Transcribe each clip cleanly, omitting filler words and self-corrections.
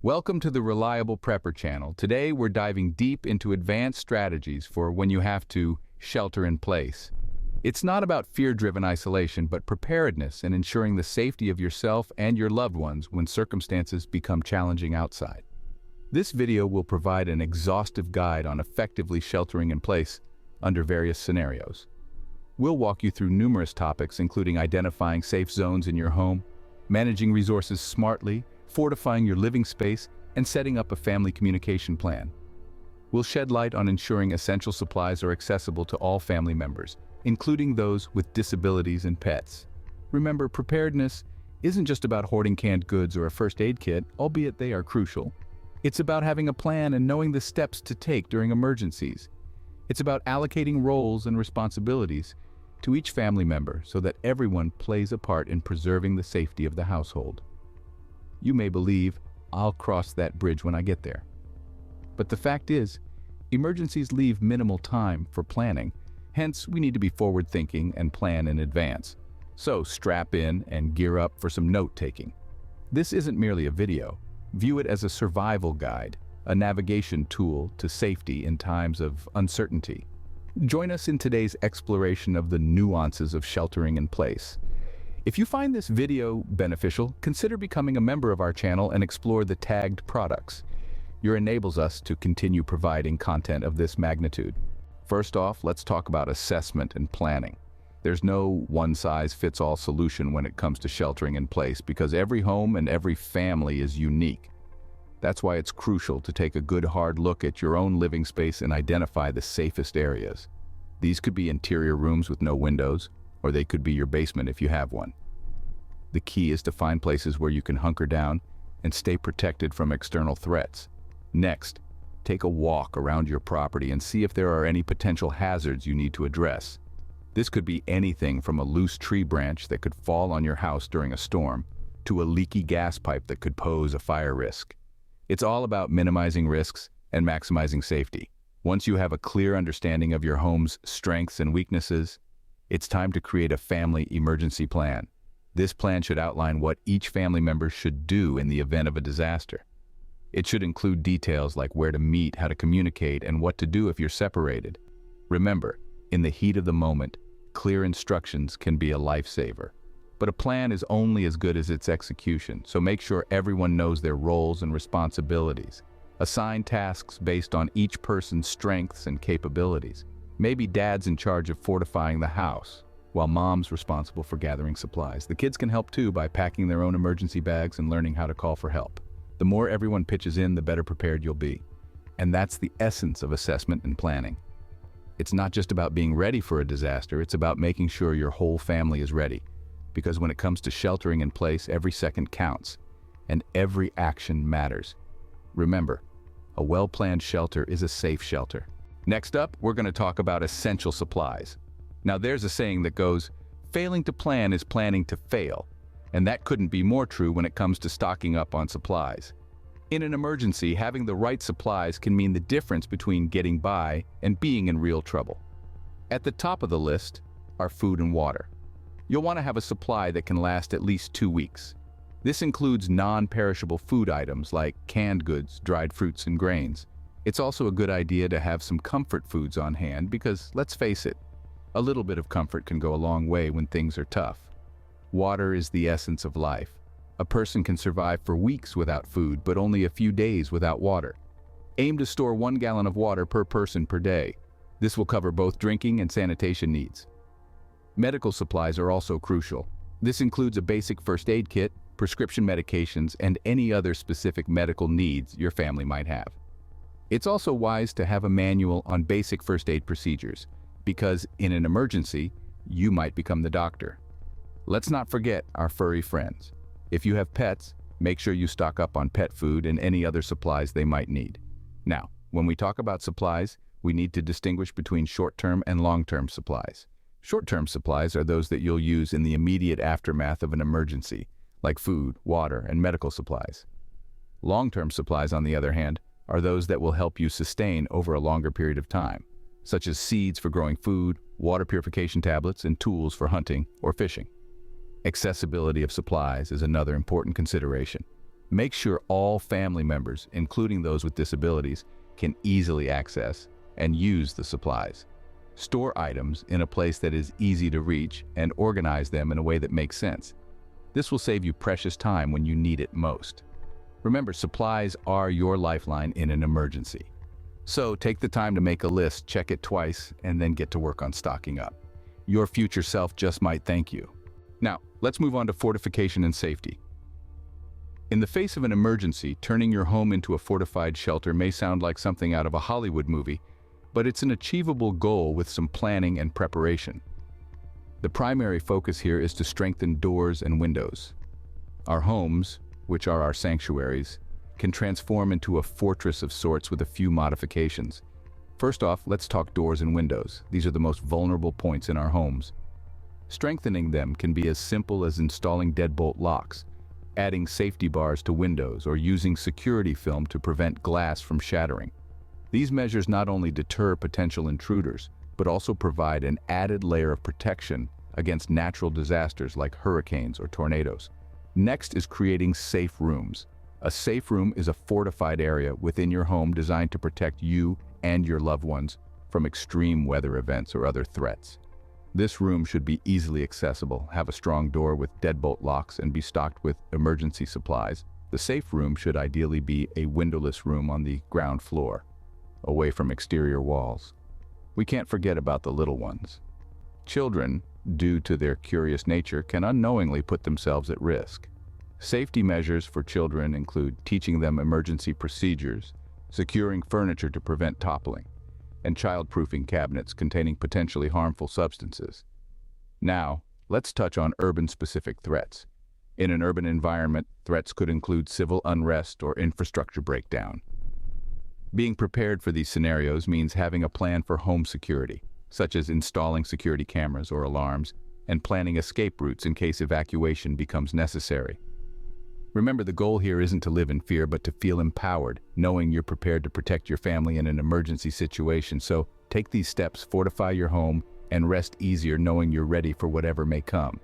Welcome to the Reliable Prepper channel. Today we're diving deep into advanced strategies for when you have to shelter in place. It's not about fear-driven isolation, but preparedness and ensuring the safety of yourself and your loved ones when circumstances become challenging outside. This video will provide an exhaustive guide on effectively sheltering in place under various scenarios. We'll walk you through numerous topics, including identifying safe zones in your home, managing resources smartly, fortifying your living space, and setting up a family communication plan. We'll shed light on ensuring essential supplies are accessible to all family members, including those with disabilities and pets. Remember, preparedness isn't just about hoarding canned goods or a first aid kit, albeit they are crucial. It's about having a plan and knowing the steps to take during emergencies. It's about allocating roles and responsibilities to each family member so that everyone plays a part in preserving the safety of the household. You may believe, I'll cross that bridge when I get there. But the fact is, emergencies leave minimal time for planning. Hence, we need to be forward-thinking and plan in advance. So strap in and gear up for some note-taking. This isn't merely a video. View it as a survival guide, a navigation tool to safety in times of uncertainty. Join us in today's exploration of the nuances of sheltering in place. If you find this video beneficial, consider becoming a member of our channel and explore the tagged products. Your enables us to continue providing content of this magnitude. First off, let's talk about assessment and planning. There's no one-size-fits-all solution when it comes to sheltering in place because every home and every family is unique. That's why it's crucial to take a good hard look at your own living space and identify the safest areas. These could be interior rooms with no windows, or they could be your basement if you have one. The key is to find places where you can hunker down and stay protected from external threats. Next, take a walk around your property and see if there are any potential hazards you need to address. This could be anything from a loose tree branch that could fall on your house during a storm to a leaky gas pipe that could pose a fire risk. It's all about minimizing risks and maximizing safety. Once you have a clear understanding of your home's strengths and weaknesses, it's time to create a family emergency plan. This plan should outline what each family member should do in the event of a disaster. It should include details like where to meet, how to communicate, and what to do if you're separated. Remember, in the heat of the moment, clear instructions can be a lifesaver. But a plan is only as good as its execution, so make sure everyone knows their roles and responsibilities. Assign tasks based on each person's strengths and capabilities. Maybe dad's in charge of fortifying the house, while mom's responsible for gathering supplies. The kids can help too by packing their own emergency bags and learning how to call for help. The more everyone pitches in, the better prepared you'll be. And that's the essence of assessment and planning. It's not just about being ready for a disaster, it's about making sure your whole family is ready. Because when it comes to sheltering in place, every second counts, and every action matters. Remember, a well-planned shelter is a safe shelter. Next up, we're going to talk about essential supplies. Now there's a saying that goes, failing to plan is planning to fail. And that couldn't be more true when it comes to stocking up on supplies. In an emergency, having the right supplies can mean the difference between getting by and being in real trouble. At the top of the list are food and water. You'll want to have a supply that can last at least 2 weeks. This includes non-perishable food items like canned goods, dried fruits, and grains. It's also a good idea to have some comfort foods on hand because, let's face it, a little bit of comfort can go a long way when things are tough. Water is the essence of life. A person can survive for weeks without food, but only a few days without water. Aim to store 1 gallon of water per person per day. This will cover both drinking and sanitation needs. Medical supplies are also crucial. This includes a basic first aid kit, prescription medications, and any other specific medical needs your family might have. It's also wise to have a manual on basic first aid procedures, because in an emergency, you might become the doctor. Let's not forget our furry friends. If you have pets, make sure you stock up on pet food and any other supplies they might need. Now, when we talk about supplies, we need to distinguish between short-term and long-term supplies. Short-term supplies are those that you'll use in the immediate aftermath of an emergency, like food, water, and medical supplies. Long-term supplies, on the other hand, are those that will help you sustain over a longer period of time, such as seeds for growing food, water purification tablets, and tools for hunting or fishing. Accessibility of supplies is another important consideration. Make sure all family members, including those with disabilities, can easily access and use the supplies. Store items in a place that is easy to reach and organize them in a way that makes sense. This will save you precious time when you need it most. Remember, supplies are your lifeline in an emergency. So take the time to make a list, check it twice, and then get to work on stocking up. Your future self just might thank you. Now, let's move on to fortification and safety. In the face of an emergency, turning your home into a fortified shelter may sound like something out of a Hollywood movie, but it's an achievable goal with some planning and preparation. The primary focus here is to strengthen doors and windows. Our homes, which are our sanctuaries, can transform into a fortress of sorts with a few modifications. First off, let's talk doors and windows. These are the most vulnerable points in our homes. Strengthening them can be as simple as installing deadbolt locks, adding safety bars to windows, or using security film to prevent glass from shattering. These measures not only deter potential intruders, but also provide an added layer of protection against natural disasters like hurricanes or tornadoes. Next is creating safe rooms. A safe room is a fortified area within your home designed to protect you and your loved ones from extreme weather events or other threats. This room should be easily accessible, have a strong door with deadbolt locks, and be stocked with emergency supplies. The safe room should ideally be a windowless room on the ground floor, away from exterior walls. We can't forget about the little ones. Children, due to their curious nature, can unknowingly put themselves at risk. Safety measures for children include teaching them emergency procedures, securing furniture to prevent toppling, and child-proofing cabinets containing potentially harmful substances. Now, let's touch on urban-specific threats. In an urban environment, threats could include civil unrest or infrastructure breakdown. Being prepared for these scenarios means having a plan for home security, such as installing security cameras or alarms, and planning escape routes in case evacuation becomes necessary. Remember, the goal here isn't to live in fear, but to feel empowered, knowing you're prepared to protect your family in an emergency situation. So take these steps, fortify your home, and rest easier knowing you're ready for whatever may come.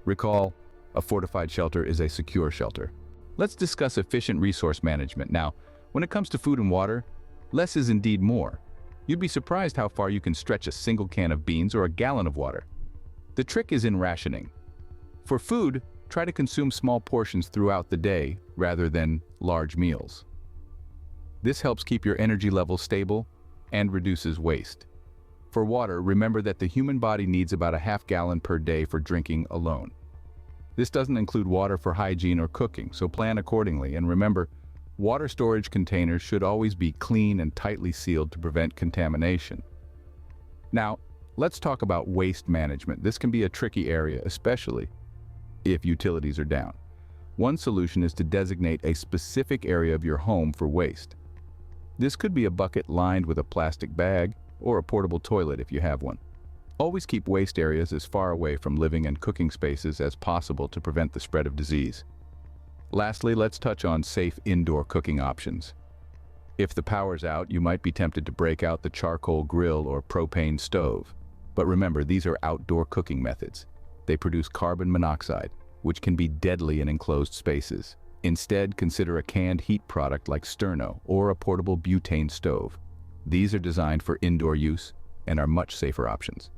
Recall, a fortified shelter is a secure shelter. Let's discuss efficient resource management. Now, when it comes to food and water, less is indeed more. You'd be surprised how far you can stretch a single can of beans or a gallon of water. The trick is in rationing. For food, try to consume small portions throughout the day rather than large meals. This helps keep your energy levels stable and reduces waste. For water, remember that the human body needs about a half gallon per day for drinking alone. This doesn't include water for hygiene or cooking, so plan accordingly. And remember, water storage containers should always be clean and tightly sealed to prevent contamination. Now, let's talk about waste management. This can be a tricky area, especially if utilities are down. One solution is to designate a specific area of your home for waste. This could be a bucket lined with a plastic bag or a portable toilet if you have one. Always keep waste areas as far away from living and cooking spaces as possible to prevent the spread of disease. Lastly, let's touch on safe indoor cooking options. If the power's out, you might be tempted to break out the charcoal grill or propane stove. But remember, these are outdoor cooking methods. They produce carbon monoxide, which can be deadly in enclosed spaces. Instead, consider a canned heat product like Sterno or a portable butane stove. These are designed for indoor use and are much safer options.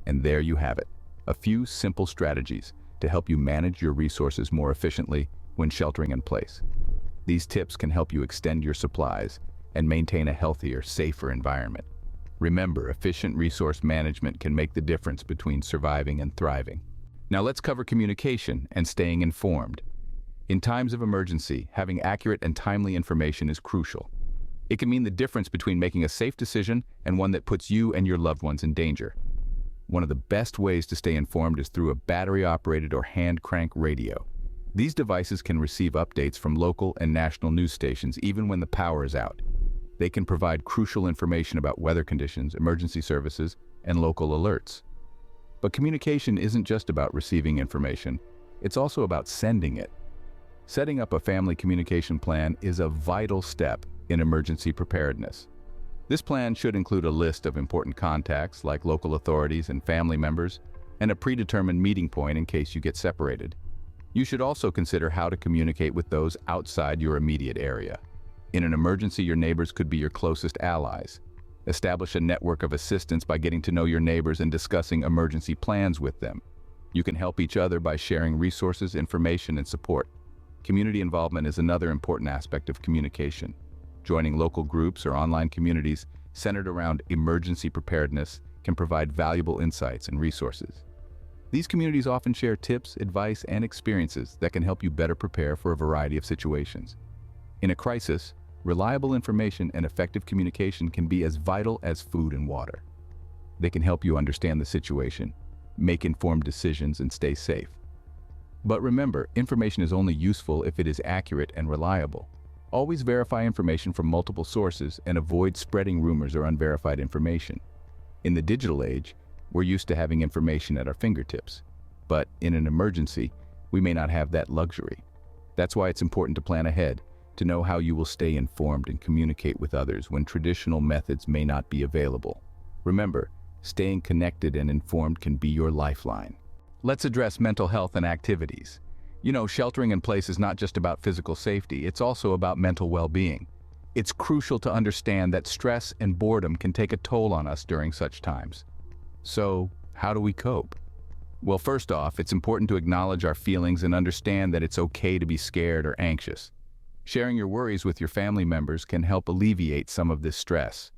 And there you have it, a few simple strategies to help you manage your resources more efficiently when sheltering in place. These tips can help you extend your supplies and maintain a healthier, safer environment. Remember, efficient resource management can make the difference between surviving and thriving. Now let's cover communication and staying informed. In times of emergency, having accurate and timely information is crucial. It can mean the difference between making a safe decision and one that puts you and your loved ones in danger. One of the best ways to stay informed is through a battery-operated or hand-crank radio. These devices can receive updates from local and national news stations even when the power is out. They can provide crucial information about weather conditions, emergency services, and local alerts. But communication isn't just about receiving information, it's also about sending it. Setting up a family communication plan is a vital step in emergency preparedness. This plan should include a list of important contacts like local authorities and family members, and a predetermined meeting point in case you get separated. You should also consider how to communicate with those outside your immediate area. In an emergency, your neighbors could be your closest allies. Establish a network of assistance by getting to know your neighbors and discussing emergency plans with them. You can help each other by sharing resources, information, and support. Community involvement is another important aspect of communication. Joining local groups or online communities centered around emergency preparedness can provide valuable insights and resources. These communities often share tips, advice, and experiences that can help you better prepare for a variety of situations. In a crisis, reliable information and effective communication can be as vital as food and water. They can help you understand the situation, make informed decisions, and stay safe. But remember, information is only useful if it is accurate and reliable. Always verify information from multiple sources and avoid spreading rumors or unverified information. In the digital age, we're used to having information at our fingertips. But in an emergency, we may not have that luxury. That's why it's important to plan ahead, to know how you will stay informed and communicate with others when traditional methods may not be available. Remember, staying connected and informed can be your lifeline. Let's address mental health and activities. Sheltering in place is not just about physical safety, it's also about mental well-being. It's crucial to understand that stress and boredom can take a toll on us during such times. So, how do we cope? Well, first off, it's important to acknowledge our feelings and understand that it's okay to be scared or anxious. Sharing your worries with your family members can help alleviate some of this stress.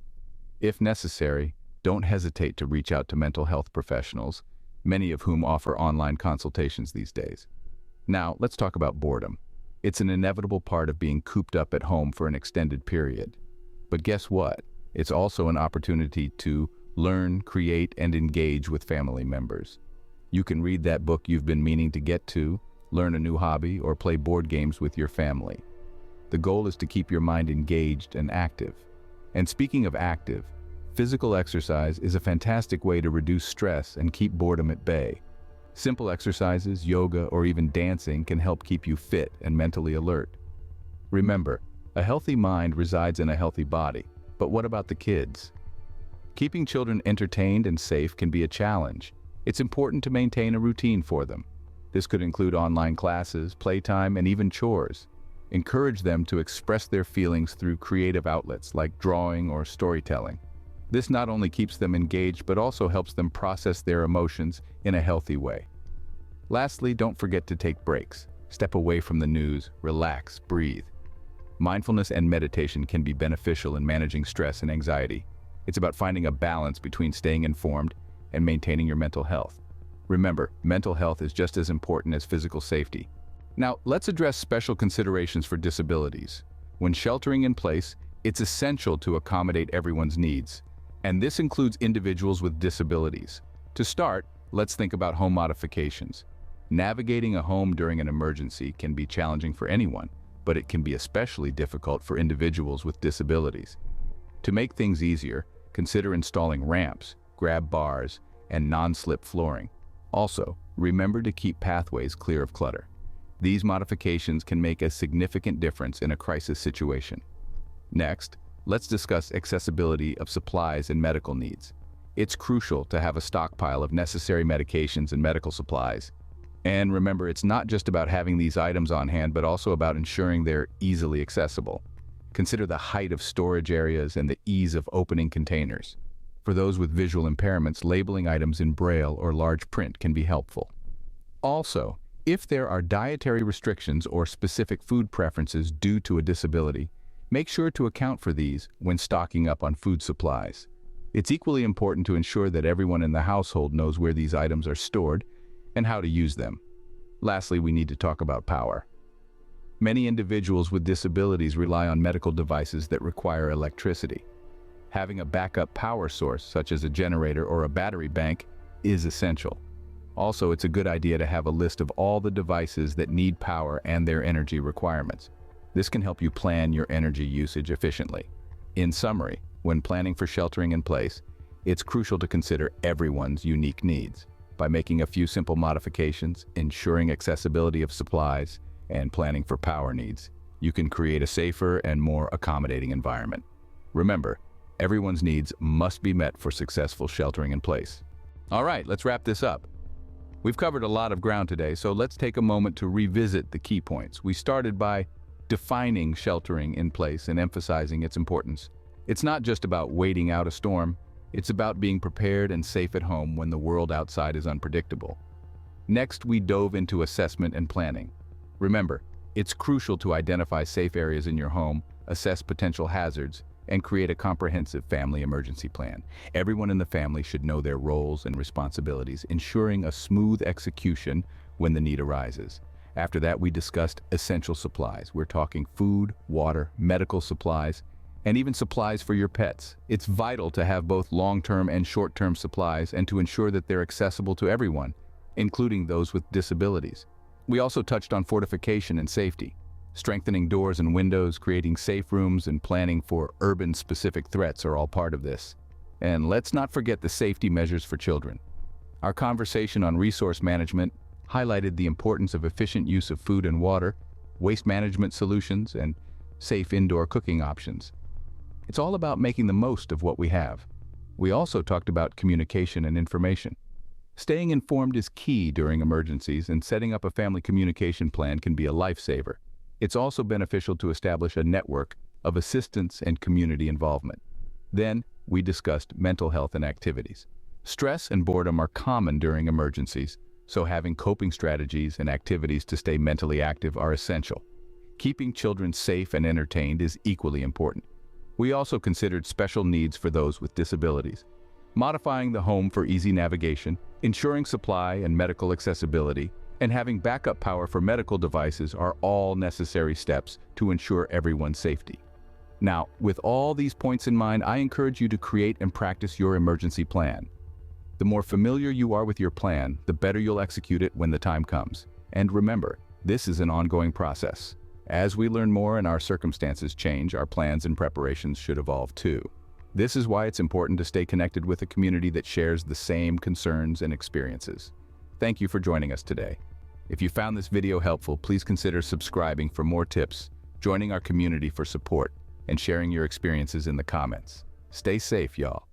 If necessary, don't hesitate to reach out to mental health professionals, many of whom offer online consultations these days. Now, let's talk about boredom. It's an inevitable part of being cooped up at home for an extended period. But guess what? It's also an opportunity to learn, create, and engage with family members. You can read that book you've been meaning to get to, learn a new hobby, or play board games with your family. The goal is to keep your mind engaged and active. And speaking of active, physical exercise is a fantastic way to reduce stress and keep boredom at bay. Simple exercises, yoga, or even dancing can help keep you fit and mentally alert. Remember, a healthy mind resides in a healthy body. But what about the kids? Keeping children entertained and safe can be a challenge. It's important to maintain a routine for them. This could include online classes, playtime, and even chores. Encourage them to express their feelings through creative outlets like drawing or storytelling. This not only keeps them engaged but also helps them process their emotions in a healthy way. Lastly, don't forget to take breaks. Step away from the news, relax, breathe. Mindfulness and meditation can be beneficial in managing stress and anxiety. It's about finding a balance between staying informed and maintaining your mental health. Remember, mental health is just as important as physical safety. Now, let's address special considerations for disabilities. When sheltering in place, it's essential to accommodate everyone's needs. And this includes individuals with disabilities. To start, let's think about home modifications. Navigating a home during an emergency can be challenging for anyone, but it can be especially difficult for individuals with disabilities. To make things easier, consider installing ramps, grab bars, and non-slip flooring. Also, remember to keep pathways clear of clutter. These modifications can make a significant difference in a crisis situation. Next, let's discuss accessibility of supplies and medical needs. It's crucial to have a stockpile of necessary medications and medical supplies. And remember, it's not just about having these items on hand, but also about ensuring they're easily accessible. Consider the height of storage areas and the ease of opening containers. For those with visual impairments, labeling items in braille or large print can be helpful. Also, if there are dietary restrictions or specific food preferences due to a disability, make sure to account for these when stocking up on food supplies. It's equally important to ensure that everyone in the household knows where these items are stored and how to use them. Lastly, we need to talk about power. Many individuals with disabilities rely on medical devices that require electricity. Having a backup power source, such as a generator or a battery bank, is essential. Also, it's a good idea to have a list of all the devices that need power and their energy requirements. This can help you plan your energy usage efficiently. In summary, when planning for sheltering in place, it's crucial to consider everyone's unique needs. By making a few simple modifications, ensuring accessibility of supplies, and planning for power needs, you can create a safer and more accommodating environment. Remember, everyone's needs must be met for successful sheltering in place. All right, let's wrap this up. We've covered a lot of ground today, so let's take a moment to revisit the key points. We started by defining sheltering in place and emphasizing its importance. It's not just about waiting out a storm, it's about being prepared and safe at home when the world outside is unpredictable. Next, we dove into assessment and planning. Remember, it's crucial to identify safe areas in your home, assess potential hazards, and create a comprehensive family emergency plan. Everyone in the family should know their roles and responsibilities, ensuring a smooth execution when the need arises. After that, we discussed essential supplies. We're talking food, water, medical supplies, and even supplies for your pets. It's vital to have both long-term and short-term supplies and to ensure that they're accessible to everyone, including those with disabilities. We also touched on fortification and safety. Strengthening doors and windows, creating safe rooms, and planning for urban-specific threats are all part of this. And let's not forget the safety measures for children. Our conversation on resource management highlighted the importance of efficient use of food and water, waste management solutions, and safe indoor cooking options. It's all about making the most of what we have. We also talked about communication and information. Staying informed is key during emergencies, and setting up a family communication plan can be a lifesaver. It's also beneficial to establish a network of assistance and community involvement. Then, we discussed mental health and activities. Stress and boredom are common during emergencies, so having coping strategies and activities to stay mentally active are essential. Keeping children safe and entertained is equally important. We also considered special needs for those with disabilities. Modifying the home for easy navigation, ensuring supply and medical accessibility, and having backup power for medical devices are all necessary steps to ensure everyone's safety. Now, with all these points in mind, I encourage you to create and practice your emergency plan. The more familiar you are with your plan, the better you'll execute it when the time comes. And remember, this is an ongoing process. As we learn more and our circumstances change, our plans and preparations should evolve too. This is why it's important to stay connected with a community that shares the same concerns and experiences. Thank you for joining us today. If you found this video helpful, please consider subscribing for more tips, joining our community for support, and sharing your experiences in the comments. Stay safe, y'all.